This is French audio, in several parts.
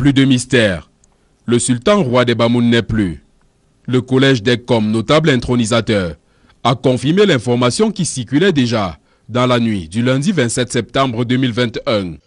Plus de mystère. Le sultan roi des Bamoun n'est plus. Le collège des Coms, notable intronisateur, a confirmé l'information qui circulait déjà dans la nuit du lundi 27 septembre 2021.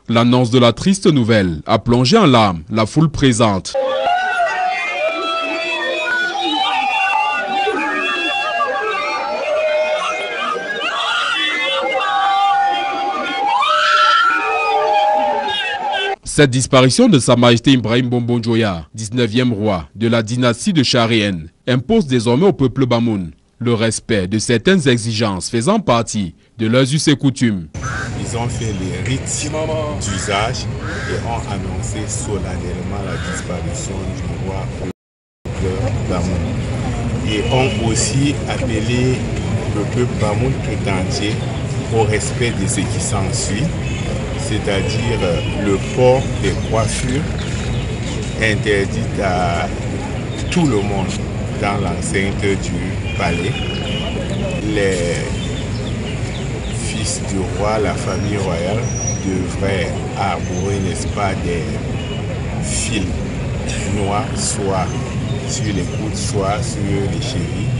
L'annonce de la triste nouvelle a plongé en larmes la foule présente. Cette disparition de Sa Majesté Ibrahim Bombon Djoya, 19e roi de la dynastie de Charienne, impose désormais au peuple Bamoun le respect de certaines exigences faisant partie de leurs us et coutumes. Ils ont fait les rites d'usage et ont annoncé solennellement la disparition du roi Bamoun. Et ont aussi appelé le peuple Bamoun tout entier au respect de ce qui s'ensuit, c'est-à-dire le port des coiffures interdit à tout le monde dans l'enceinte du palais. Les fils du roi, la famille royale, devraient arborer, n'est-ce pas, des fils noirs, soit sur les coudes, soit sur les chevilles.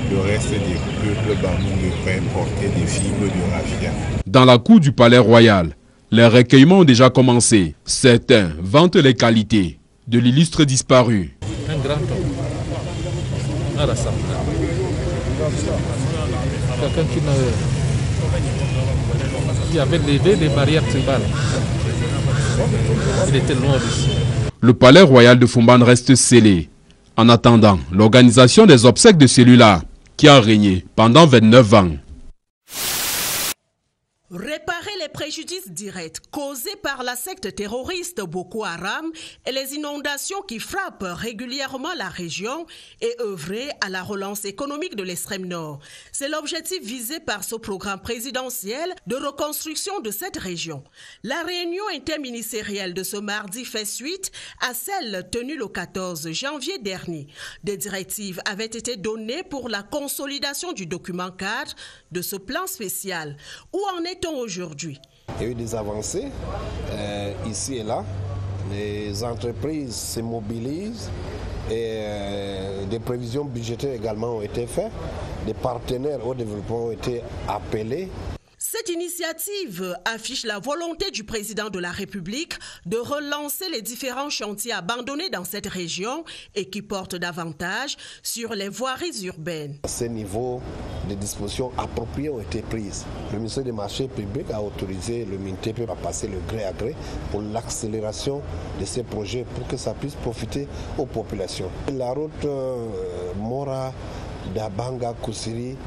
Le reste des peuples Bamoun devraient porter des fibres de raffia. Dans la cour du palais royal, les recueillements ont déjà commencé. Certains vantent les qualités de l'illustre disparu. Un grand homme, un rassembleur, quelqu'un qui avait levé les barrières tribales. Il était loin d'ici. Le palais royal de Foumban reste scellé, en attendant l'organisation des obsèques de celui-là qui a régné pendant 29 ans. Réparer les préjudices directs causés par la secte terroriste Boko Haram et les inondations qui frappent régulièrement la région et œuvrer à la relance économique de l'extrême nord. C'est l'objectif visé par ce programme présidentiel de reconstruction de cette région. La réunion interministérielle de ce mardi fait suite à celle tenue le 14 janvier dernier. Des directives avaient été données pour la consolidation du document cadre de ce plan spécial. Où en est aujourd'hui? Il y a eu des avancées ici et là. Les entreprises se mobilisent et des prévisions budgétaires également ont été faites. Des partenaires au développement ont été appelés. Cette initiative affiche la volonté du président de la République de relancer les différents chantiers abandonnés dans cette région et qui portent davantage sur les voiries urbaines. À ce niveau, des dispositions appropriées ont été prises. Le ministère des Marchés publics a autorisé le MINTEP à passer le gré à gré pour l'accélération de ces projets pour que ça puisse profiter aux populations. La route Mora d'Abanga Koussiri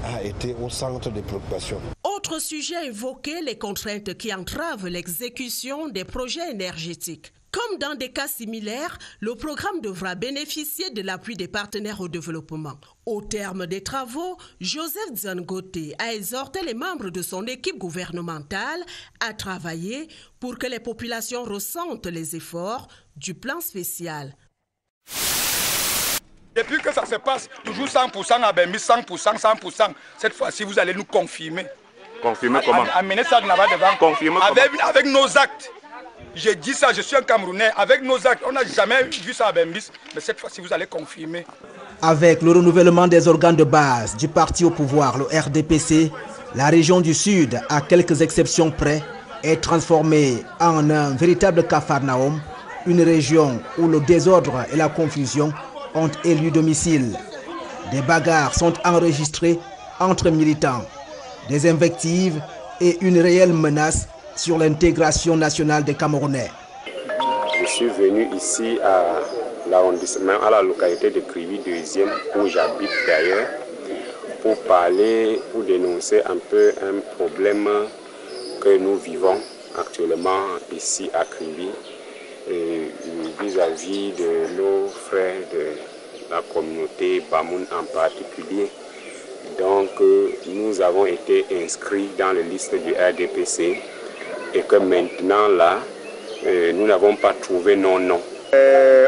a été au centre des préoccupations. Autre sujet évoqué, les contraintes qui entravent l'exécution des projets énergétiques. Comme dans des cas similaires, le programme devra bénéficier de l'appui des partenaires au développement. Au terme des travaux, Joseph Zangote a exhorté les membres de son équipe gouvernementale à travailler pour que les populations ressentent les efforts du plan spécial. Depuis que ça se passe, toujours 100% à Bembis, 100%, 100%. Cette fois-ci, vous allez nous confirmer. Confirmer comment? Amener ça là-bas devant. Confirmer avec nos actes. J'ai dit ça, je suis un Camerounais. Avec nos actes, on n'a jamais vu ça à Bembis. Mais cette fois-ci, vous allez confirmer. Avec le renouvellement des organes de base du parti au pouvoir, le RDPC, la région du Sud, à quelques exceptions près, est transformée en un véritable capharnaüm, une région où le désordre et la confusion ont élu domicile. Des bagarres sont enregistrées entre militants, des invectives et une réelle menace sur l'intégration nationale des Camerounais. Je suis venu ici à l'arrondissement, à la localité de Krivi 2e, où j'habite d'ailleurs, pour parler, pour dénoncer un peu un problème que nous vivons actuellement ici à Kribi, vis-à-vis de nos frères de la communauté Bamoun en particulier. Donc nous avons été inscrits dans la liste du RDPC et que maintenant là, nous n'avons pas trouvé nos noms.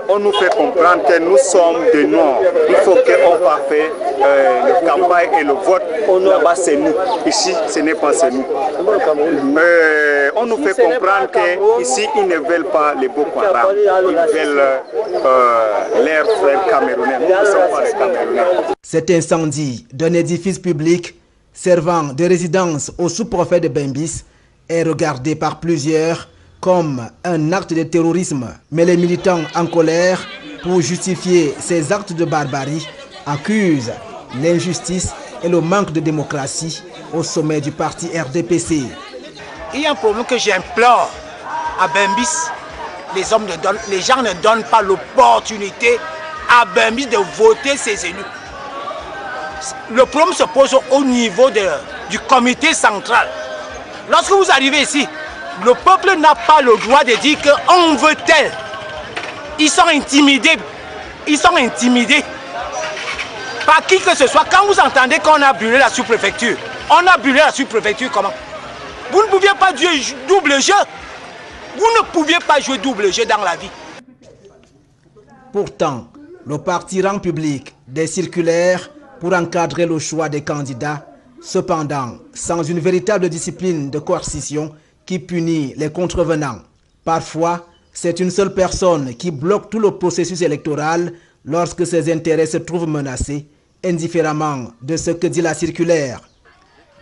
On nous fait comprendre que nous sommes des Noirs. Il faut qu'on va faire la campagne et le vote. Là-bas, c'est nous. Ici, ce n'est pas c'est nous. On nous fait comprendre qu'ici, ils ne veulent pas les Boko Haram. Ils veulent leurs frères camerounais. Nous ne sommes pas les Camerounais. Cet incendie d'un édifice public servant de résidence au sous-préfet de Bembis est regardé par plusieurs comme un acte de terrorisme. Mais les militants en colère, pour justifier ces actes de barbarie, accusent l'injustice et le manque de démocratie au sommet du parti RDPC. Il y a un problème que j'implore à Bembis. Les gens ne donnent pas l'opportunité à Bembis de voter ses élus. Le problème se pose au niveau du comité central. Lorsque vous arrivez ici, le peuple n'a pas le droit de dire qu'on veut tel. Ils sont intimidés. Ils sont intimidés par qui que ce soit. Quand vous entendez qu'on a brûlé la sous-préfecture, on a brûlé la sous-préfecture comment? Vous ne pouviez pas jouer double jeu. Vous ne pouviez pas jouer double jeu dans la vie. Pourtant, le parti rend public des circulaires pour encadrer le choix des candidats. Cependant, sans une véritable discipline de coercition qui punit les contrevenants. Parfois, c'est une seule personne qui bloque tout le processus électoral lorsque ses intérêts se trouvent menacés, indifféremment de ce que dit la circulaire.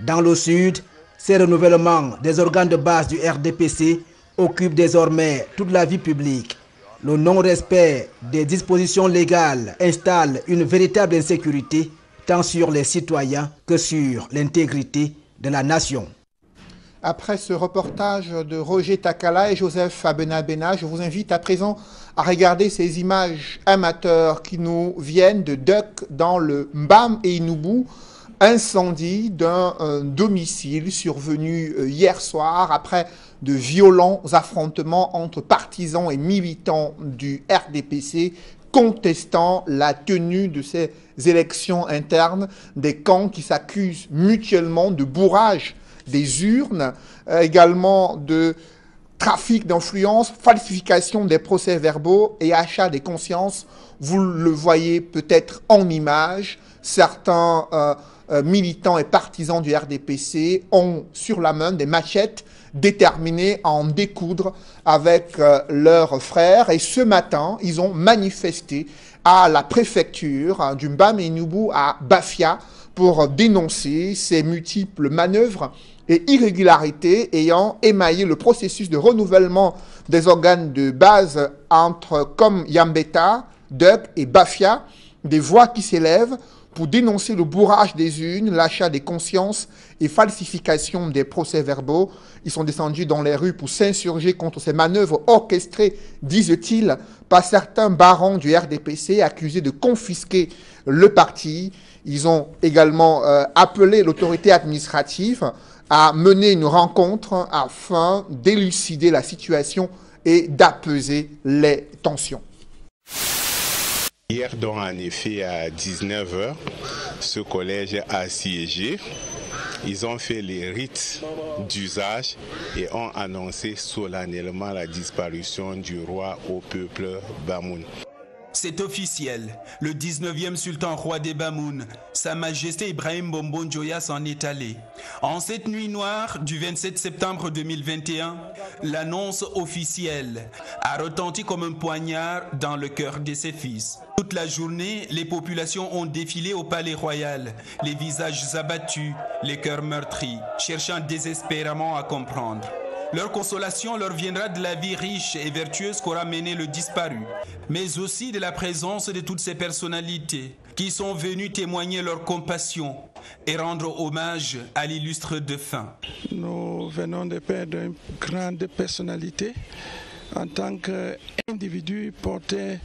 Dans le Sud, ces renouvellements des organes de base du RDPC occupent désormais toute la vie publique. Le non-respect des dispositions légales installe une véritable insécurité, tant sur les citoyens que sur l'intégrité de la nation. Après ce reportage de Roger Takala et Joseph Abenabena, je vous invite à présent à regarder ces images amateurs qui nous viennent de Duk dans le Mbam et Inubu, incendie d'un domicile survenu hier soir après de violents affrontements entre partisans et militants du RDPC contestant la tenue de ces élections internes, des camps qui s'accusent mutuellement de bourrage des urnes, également de trafic d'influence, falsification des procès-verbaux et achat des consciences. Vous le voyez peut-être en images, certains militants et partisans du RDPC ont sur la main des machettes déterminés à en découdre avec leurs frères. Et ce matin, ils ont manifesté à la préfecture du Mbam et Inubu à Bafia pour dénoncer ces multiples manœuvres et irrégularités ayant émaillé le processus de renouvellement des organes de base entre comme Yambeta, Duk et Bafia, des voix qui s'élèvent pour dénoncer le bourrage des urnes, l'achat des consciences et falsification des procès-verbaux. Ils sont descendus dans les rues pour s'insurger contre ces manœuvres orchestrées, disent-ils, par certains barons du RDPC accusés de confisquer le parti. Ils ont également appelé l'autorité administrative à mener une rencontre afin d'élucider la situation et d'apaiser les tensions. Hier, donc, en effet, à 19h, ce collège a assiégé. Ils ont fait les rites d'usage et ont annoncé solennellement la disparition du roi au peuple Bamoun. C'est officiel. Le 19e sultan roi des Bamoun, Sa Majesté Ibrahim Bombon Djoya s'en est allé. En cette nuit noire du 27 septembre 2021, l'annonce officielle a retenti comme un poignard dans le cœur de ses fils. Toute la journée, les populations ont défilé au palais royal, les visages abattus, les cœurs meurtris, cherchant désespérément à comprendre. Leur consolation leur viendra de la vie riche et vertueuse qu'aura menée le disparu, mais aussi de la présence de toutes ces personnalités qui sont venues témoigner leur compassion et rendre hommage à l'illustre défunt. Nous venons de perdre une grande personnalité. En tant qu'individu, porter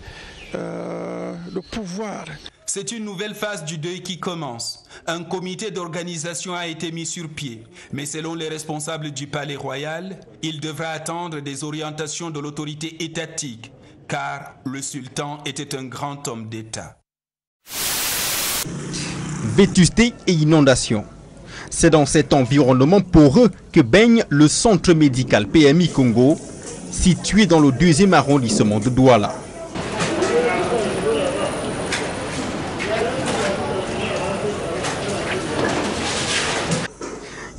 le pouvoir. c'est une nouvelle phase du deuil qui commence. Un comité d'organisation a été mis sur pied, mais selon les responsables du Palais Royal, il devra attendre des orientations de l'autorité étatique, car le sultan était un grand homme d'État. Vétusté et inondation. C'est dans cet environnement poreux que baigne le centre médical PMI Congo, situé dans le 2e arrondissement de Douala.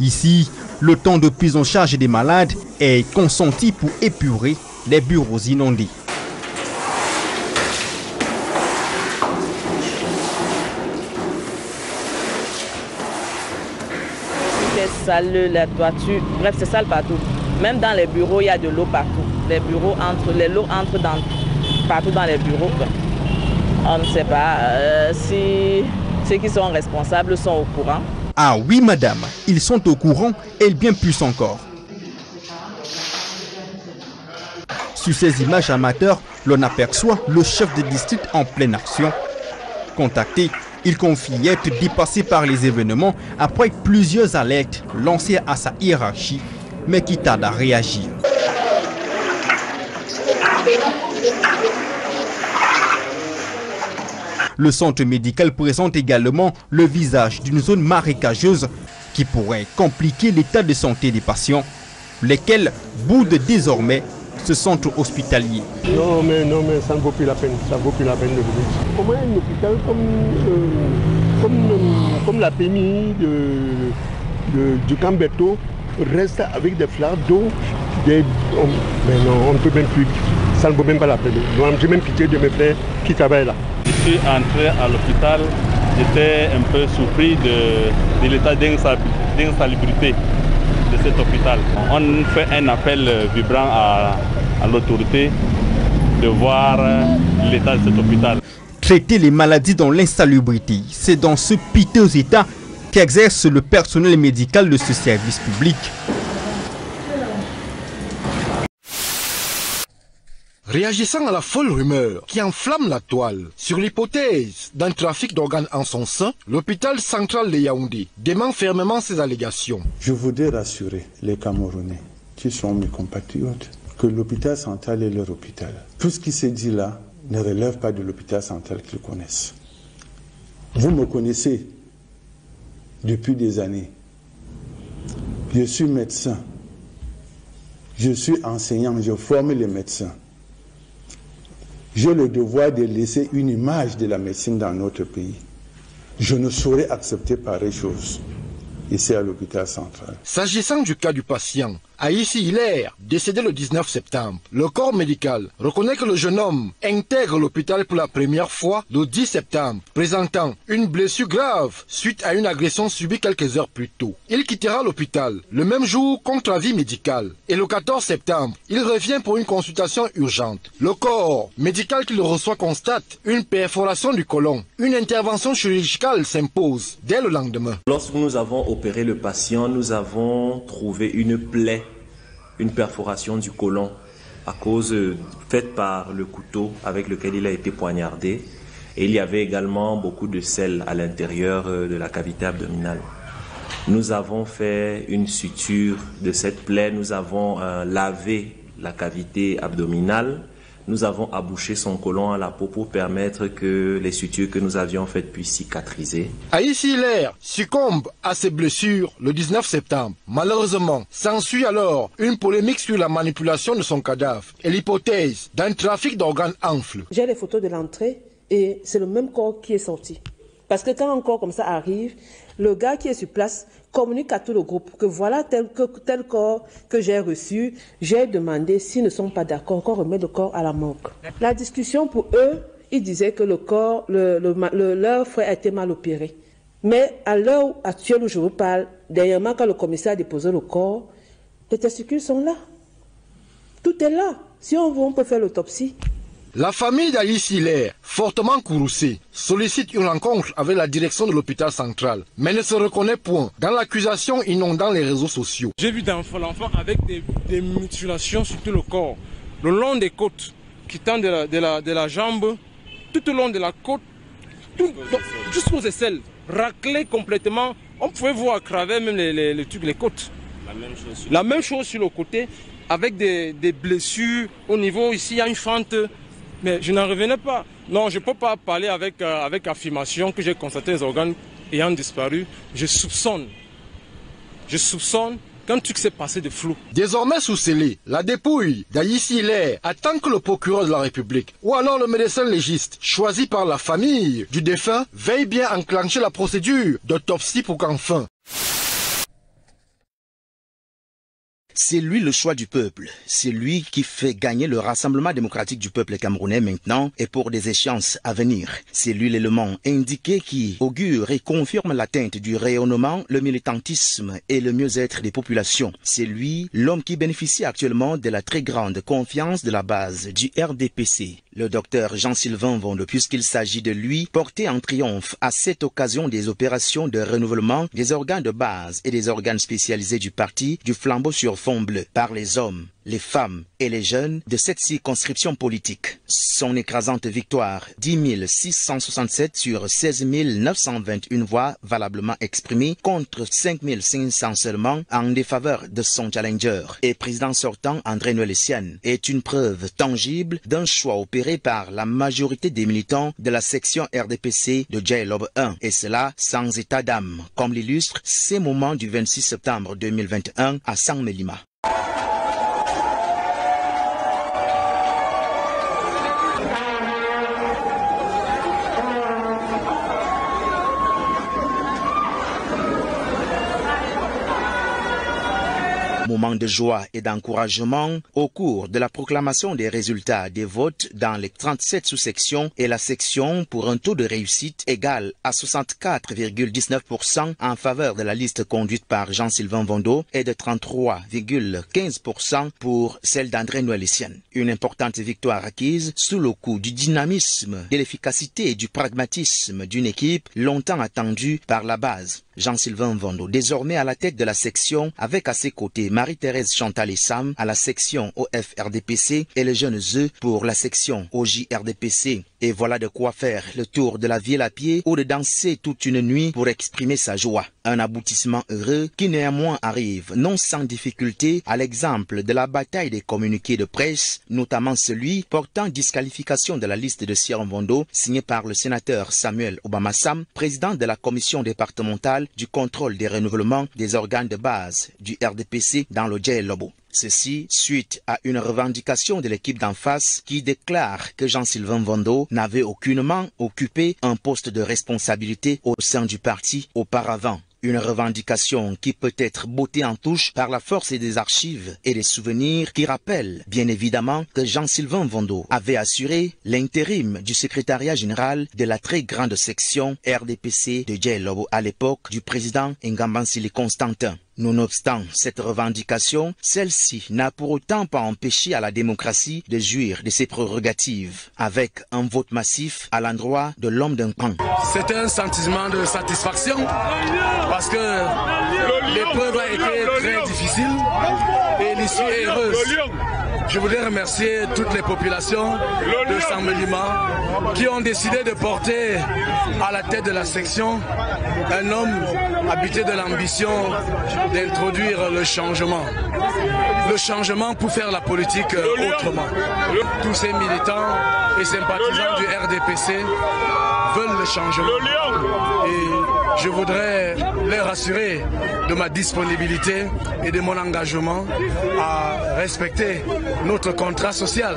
Ici, le temps de prise en charge des malades est consenti pour épurer les bureaux inondés. C'est sale, la toiture, bref, c'est sale partout. Même dans les bureaux, il y a de l'eau partout. Les bureaux l'eau entre partout dans les bureaux. On ne sait pas si ceux qui sont responsables sont au courant. Ah oui, madame, ils sont au courant et bien plus encore. Sur ces images amateurs, l'on aperçoit le chef de district en pleine action. Contacté, il confie être dépassé par les événements après plusieurs alertes lancées à sa hiérarchie, mais qui tarde à réagir. Le centre médical présente également le visage d'une zone marécageuse qui pourrait compliquer l'état de santé des patients, lesquels boudent désormais ce centre hospitalier. Non mais ça ne vaut plus la peine, ça ne vaut plus la peine de venir. Comment un hôpital comme la PMI du Cambeto reste avec des flaques d'eau, mais non, on ne peut même plus, ça ne vaut même pas la peine. J'ai même pitié de mes frères qui travaillent là. Je suis entré à l'hôpital, j'étais un peu surpris de l'état d'insalubrité de cet hôpital. On fait un appel vibrant à l'autorité de voir l'état de cet hôpital. Traiter les maladies dans l'insalubrité, c'est dans ce piteux état qu'exerce le personnel médical de ce service public. Réagissant à la folle rumeur qui enflamme la toile sur l'hypothèse d'un trafic d'organes en son sein, l'hôpital central de Yaoundé dément fermement ces allégations. Je voudrais rassurer les Camerounais, qui sont mes compatriotes, que l'hôpital central est leur hôpital. Tout ce qui s'est dit là ne relève pas de l'hôpital central qu'ils connaissent. Vous me connaissez depuis des années. Je suis médecin. Je suis enseignant, je forme les médecins. J'ai le devoir de laisser une image de la médecine dans notre pays. Je ne saurais accepter pareille chose ici à l'hôpital central. S'agissant du cas du patient, Aïssi Hilaire, décédé le 19 septembre, le corps médical reconnaît que le jeune homme intègre l'hôpital pour la première fois le 10 septembre, présentant une blessure grave suite à une agression subie quelques heures plus tôt. Il quittera l'hôpital le même jour contre avis médical et le 14 septembre, il revient pour une consultation urgente. Le corps médical qu'il reçoit constate une perforation du côlon. Une intervention chirurgicale s'impose dès le lendemain. Lorsque nous avons opéré le patient, nous avons trouvé une plaie, une perforation du côlon à cause faite par le couteau avec lequel il a été poignardé, et il y avait également beaucoup de sel à l'intérieur de la cavité abdominale. Nous avons fait une suture de cette plaie, nous avons lavé la cavité abdominale, nous avons abouché son côlon à la peau pour permettre que les sutures que nous avions faites puissent cicatriser. Aïssi Hilaire succombe à ses blessures le 19 septembre. Malheureusement, s'ensuit alors une polémique sur la manipulation de son cadavre et l'hypothèse d'un trafic d'organes enfle. J'ai les photos de l'entrée et c'est le même corps qui est sorti. Parce que quand un corps comme ça arrive, le gars qui est sur place communique à tout le groupe que voilà tel corps que j'ai reçu. J'ai demandé s'ils ne sont pas d'accord qu'on remet le corps à la morgue. La discussion pour eux, ils disaient que le corps, leur frère a été mal opéré. Mais à l'heure actuelle où je vous parle, dernièrement quand le commissaire a déposé le corps, les testicules sont là. Tout est là. Si on veut, on peut faire l'autopsie. La famille d'Aïssi Hilaire, fortement courroucée, sollicite une rencontre avec la direction de l'hôpital central, mais ne se reconnaît point dans l'accusation inondant les réseaux sociaux. J'ai vu l'enfant avec des mutilations sur tout le corps, le long des côtes, quittant de la jambe, tout au long de la côte, Juste aux aisselles, raclé complètement. On pouvait voir à travers même les trucs, les côtes. La même chose sur le côté, avec des blessures au niveau, ici il y a une fente. Mais je n'en revenais pas. Non, je ne peux pas parler avec affirmation que j'ai constaté les organes ayant disparu. Je soupçonne qu'un truc s'est passé de flou. Désormais sous scellé, la dépouille d'Aïssi Hilaire attend que le procureur de la République ou alors le médecin légiste choisi par la famille du défunt veille bien enclencher la procédure d'autopsie pour qu'enfin. C'est lui le choix du peuple. C'est lui qui fait gagner le Rassemblement démocratique du peuple camerounais maintenant et pour des échéances à venir. C'est lui l'élément indiqué qui augure et confirme l'atteinte du rayonnement, le militantisme et le mieux-être des populations. C'est lui l'homme qui bénéficie actuellement de la très grande confiance de la base du RDPC. Le docteur Jean-Sylvain Vondo, puisqu'il s'agit de lui, porté en triomphe à cette occasion des opérations de renouvellement des organes de base et des organes spécialisés du parti du flambeau sur fond bleu par les hommes, les femmes et les jeunes de cette circonscription politique. Son écrasante victoire, 10 667 sur 16 921 voix valablement exprimées contre 5 500 seulement en défaveur de son challenger et président sortant André Noël Essienne, est une preuve tangible d'un choix opéré par la majorité des militants de la section RDPC de Djailob 1 et cela sans état d'âme, comme l'illustre ces moments du 26 septembre 2021 à Sang-Mélima. Moment de joie et d'encouragement au cours de la proclamation des résultats des votes dans les 37 sous-sections et la section pour un taux de réussite égal à 64,19% en faveur de la liste conduite par Jean-Sylvain Vondo et de 33,15% pour celle d'André Noël Essienne. Une importante victoire acquise sous le coup du dynamisme, de l'efficacité et du pragmatisme d'une équipe longtemps attendue par la base. Jean-Sylvain Vondo, désormais à la tête de la section, avec à ses côtés Marie-Thérèse Chantal Essam à la section OF-RDPC et les jeunes eux pour la section OJ-RDPC. Et voilà de quoi faire le tour de la ville à pied ou de danser toute une nuit pour exprimer sa joie. Un aboutissement heureux qui néanmoins arrive non sans difficulté à l'exemple de la bataille des communiqués de presse, notamment celui portant disqualification de la liste de Sierra Vondo signé par le sénateur Samuel Obamassam, président de la commission départementale du contrôle des renouvellements des organes de base du RDPC dans le Djailobo. Ceci suite à une revendication de l'équipe d'en face qui déclare que Jean-Sylvain Vondo n'avait aucunement occupé un poste de responsabilité au sein du parti auparavant. Une revendication qui peut être bottée en touche par la force des archives et des souvenirs qui rappellent bien évidemment que Jean-Sylvain Vondo avait assuré l'intérim du secrétariat général de la très grande section RDPC de Djailobo à l'époque du président Ngambansili Constantin. Nonobstant cette revendication, celle-ci n'a pour autant pas empêché à la démocratie de jouir de ses prérogatives, avec un vote massif à l'endroit de l'homme d'un camp. C'était un sentiment de satisfaction, parce que l'épreuve a été très difficile et l'issue est heureuse. Je voudrais remercier toutes les populations de Sang-Mélima qui ont décidé de porter à la tête de la section un homme habité de l'ambition d'introduire le changement. Le changement pour faire la politique autrement. Tous ces militants et sympathisants du RDPC veulent le changement. Et je voudrais les rassurer de ma disponibilité et de mon engagement à respecter notre contrat social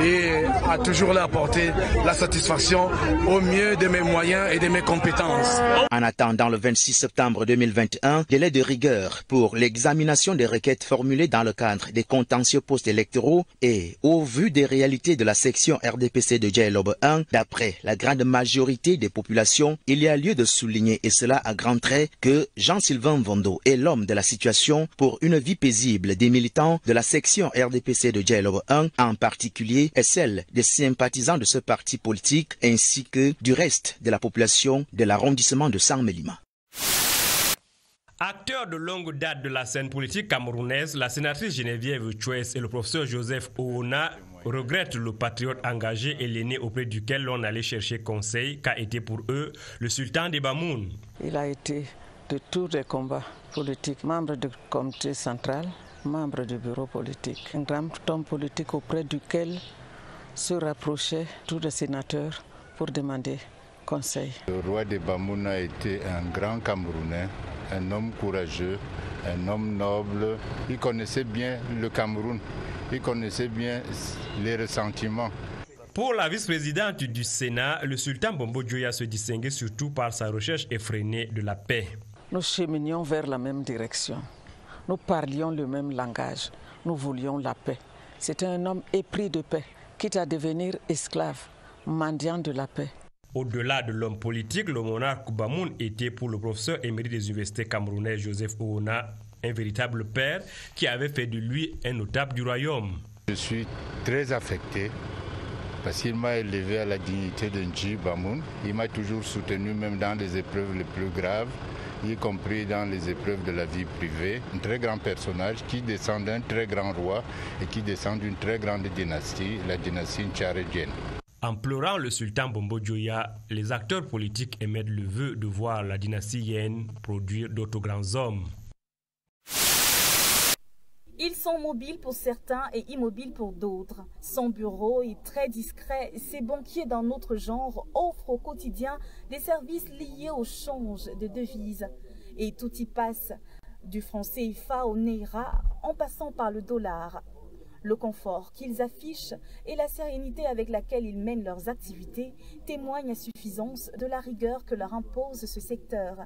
et à toujours leur apporter la satisfaction au mieux de mes moyens et de mes compétences. En attendant le 26 septembre 2021, délai de rigueur pour l'examination des requêtes formulées dans le cadre des contentieux post-électoraux et au vu des réalités de la section RDPC de Djailob 1, d'après la grande majorité des populations, il y a lieu de souligner, et cela à grands traits, que Jean-Sylvain Vondo est l'homme de la situation pour une vie paisible des militants de la section RDPC de Djailob 1, en particulier et celle des sympathisants de ce parti politique ainsi que du reste de la population de l'arrondissement de Sang-Mélima. Acteurs de longue date de la scène politique camerounaise, la sénatrice Geneviève Chouès et le professeur Joseph Oona regrette le patriote engagé et l'aîné auprès duquel l'on allait chercher conseil, qu'a été pour eux le sultan des Bamoun. Il a été de tous les combats politiques, membre du comité central, membre du bureau politique, un grand homme politique auprès duquel se rapprochaient tous les sénateurs pour demander conseil. Le roi des Bamoun a été un grand Camerounais, un homme courageux, un homme noble. Il connaissait bien le Cameroun, il connaissait bien les ressentiments. Pour la vice-présidente du Sénat, le sultan Bombo Dioya se distinguait surtout par sa recherche effrénée de la paix. Nous cheminions vers la même direction. Nous parlions le même langage. Nous voulions la paix. C'était un homme épris de paix, quitte à devenir esclave, mendiant de la paix. Au-delà de l'homme politique, le monarque Bamoun était pour le professeur émérite des universités camerounais Joseph Oona un véritable père qui avait fait de lui un notable du royaume. Je suis très affecté parce qu'il m'a élevé à la dignité de Nji Bamoun. Il m'a toujours soutenu même dans les épreuves les plus graves, y compris dans les épreuves de la vie privée. Un très grand personnage qui descend d'un très grand roi et qui descend d'une très grande dynastie, la dynastie Ntcharedjienne. En pleurant le sultan Bombo Dioya, les acteurs politiques émettent le vœu de voir la dynastie Yen produire d'autres grands hommes. Ils sont mobiles pour certains et immobiles pour d'autres. Son bureau est très discret. Ces banquiers d'un autre genre offrent au quotidien des services liés au change de devises. Et tout y passe, du franc CFA au Naira, en passant par le dollar. Le confort qu'ils affichent et la sérénité avec laquelle ils mènent leurs activités témoignent à suffisance de la rigueur que leur impose ce secteur.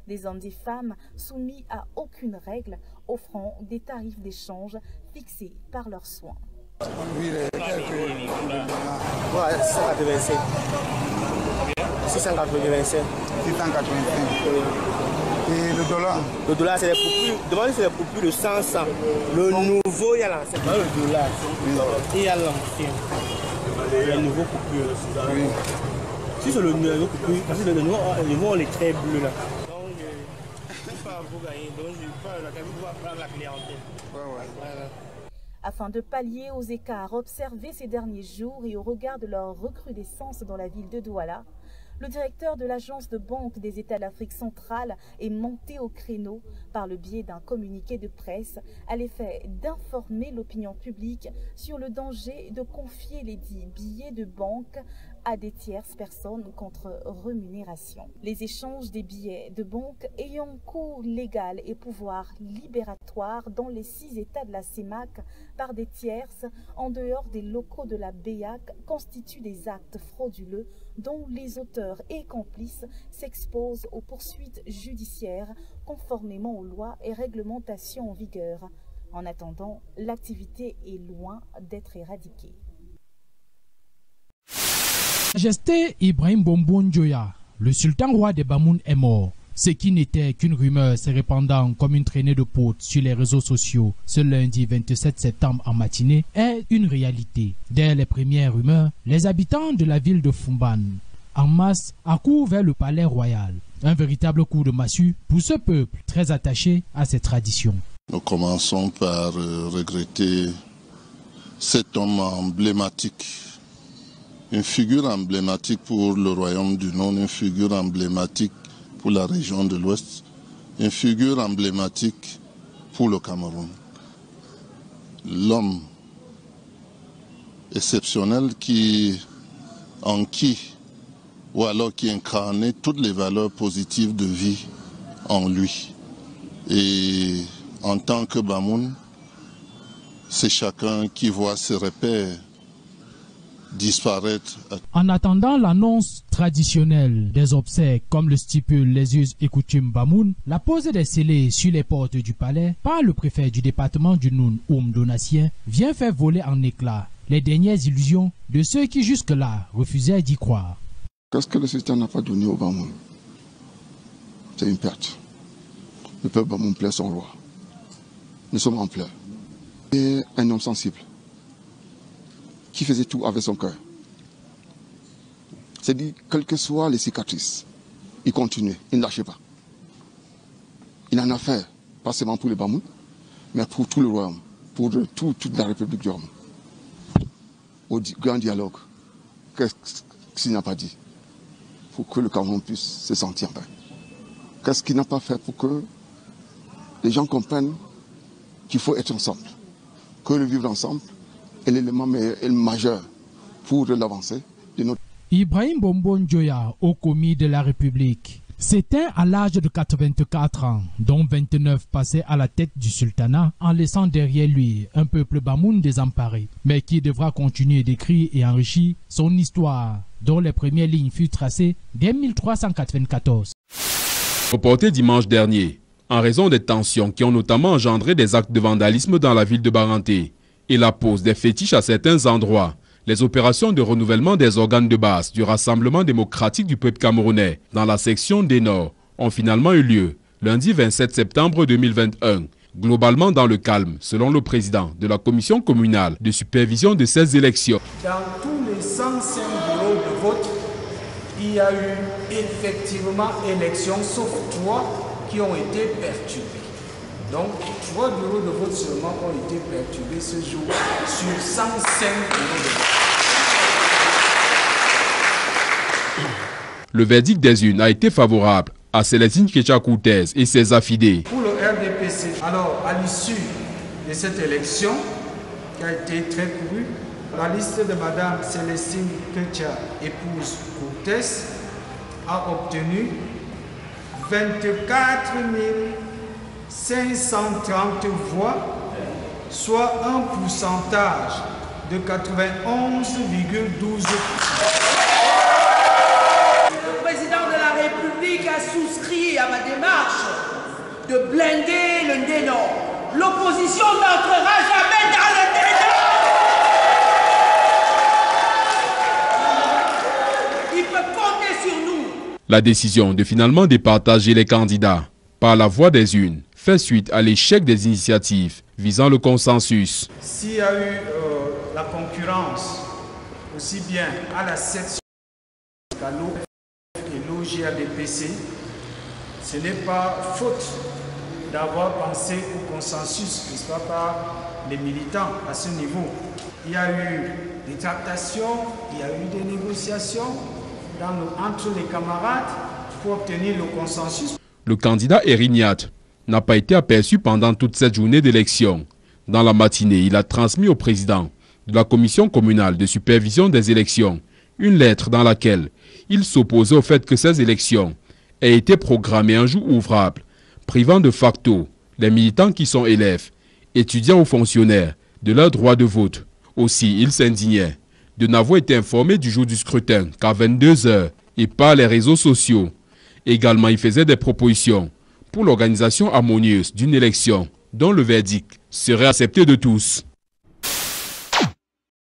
Des hommes et femmes soumis à aucune règle, offrant des tarifs d'échange fixés par leurs soins. Oui, les quelques... Ouais, 685. 685. 685. Et le dollar? Le dollar, c'est les coupures. Demandez, c'est les coupures de 100. Le nouveau, il y a l'ancien. Le dollar. Et il y a l'ancien. Il y a le nouveau coupure. Oui. Si c'est le nouveau coupure, parce que le nouveau, on est très bleu là. Afin de pallier aux écarts observés ces derniers jours et au regard de leur recrudescence dans la ville de Douala, le directeur de l'agence de banque des États d'Afrique centrale est monté au créneau par le biais d'un communiqué de presse à l'effet d'informer l'opinion publique sur le danger de confier les dits billets de banque à des tierces personnes contre rémunération. Les échanges des billets de banque ayant cours légal et pouvoir libératoire dans les 6 États de la CEMAC par des tierces en dehors des locaux de la BEAC constituent des actes frauduleux dont les auteurs et complices s'exposent aux poursuites judiciaires conformément aux lois et réglementations en vigueur. En attendant, l'activité est loin d'être éradiquée. Majesté Ibrahim Bombo Dioya, le sultan roi des Bamoun est mort. Ce qui n'était qu'une rumeur se répandant comme une traînée de potes sur les réseaux sociaux ce lundi 27 septembre en matinée est une réalité. Dès les premières rumeurs, les habitants de la ville de Fumban, en masse, accourent vers le palais royal. Un véritable coup de massue pour ce peuple très attaché à ses traditions. Nous commençons par regretter cet homme emblématique. Une figure emblématique pour le royaume du Nord, une figure emblématique pour la région de l'Ouest, une figure emblématique pour le Cameroun. L'homme exceptionnel qui incarnait toutes les valeurs positives de vie en lui. Et en tant que Bamoun, c'est chacun qui voit ses repères disparaître. En attendant l'annonce traditionnelle des obsèques comme le stipulent les us et coutumes Bamoun, la pose des scellés sur les portes du palais par le préfet du département du Noun, Oum Donatien, vient faire voler en éclats les dernières illusions de ceux qui jusque-là refusaient d'y croire. Qu'est-ce que le sultan n'a pas donné au Bamoun? C'est une perte. Le peuple Bamoun plaît son roi. Nous sommes en pleurs. Et un homme sensible qui faisait tout avec son cœur. C'est-à-dire, quelles que soient les cicatrices, il continuait, il ne lâchait pas. Il en a fait, pas seulement pour les Bamoun, mais pour tout le royaume, pour toute la République du Royaume. au grand dialogue. Qu'est-ce qu'il n'a pas dit pour que le Cameroun puisse se sentir bien? Qu'est-ce qu'il n'a pas fait pour que les gens comprennent qu'il faut être ensemble, que le vivre ensemble est l'élément majeur pour l'avancée de notre... Ibrahim Bombon Djoya, au commis de la République, s'éteint à l'âge de 84 ans, dont 29 passés à la tête du sultanat, en laissant derrière lui un peuple bamoun désemparé, mais qui devra continuer d'écrire et enrichir son histoire, dont les premières lignes furent tracées dès 1394. Reporté dimanche dernier, en raison des tensions qui ont notamment engendré des actes de vandalisme dans la ville de Baranté et la pose des fétiches à certains endroits, les opérations de renouvellement des organes de base du Rassemblement démocratique du peuple camerounais dans la section des Nord ont finalement eu lieu lundi 27 septembre 2021, globalement dans le calme, selon le président de la commission communale de supervision de ces élections. Dans tous les 105 bureaux de vote, il y a eu effectivement élections, sauf 3 qui ont été perturbés. Donc, 3 bureaux de vote seulement ont été perturbés ce jour sur 105 bureaux de vote. Le verdict des urnes a été favorable à Célestine Kécha-Courtez et ses affidés. Pour le RDPC, alors à l'issue de cette élection, qui a été très courue, la liste de Mme Célestine Kécha, épouse Courtez, a obtenu 24 530 voix, soit un pourcentage de 91,12%. Le président de la République a souscrit à ma démarche de blinder le Nénor. L'opposition n'entrera jamais dans le Nénor. Il peut compter sur nous. La décision de finalement départager les candidats par la voie des urnes fait suite à l'échec des initiatives visant le consensus. S'il y a eu la concurrence, aussi bien à la section qu'à l'OF et l'OGRDPC, ce n'est pas faute d'avoir pensé au consensus, n'est-ce pas, par les militants à ce niveau. Il y a eu des tractations, il y a eu des négociations entre les camarades pour obtenir le consensus. Le candidat Erignat n'a pas été aperçu pendant toute cette journée d'élection. Dans la matinée, il a transmis au président de la commission communale de supervision des élections une lettre dans laquelle il s'opposait au fait que ces élections aient été programmées un jour ouvrable, privant de facto les militants qui sont élèves, étudiants ou fonctionnaires de leur droit de vote. Aussi, il s'indignait de n'avoir été informé du jour du scrutin qu'à 22 h et par les réseaux sociaux. Également, il faisait des propositions pour l'organisation harmonieuse d'une élection dont le verdict serait accepté de tous.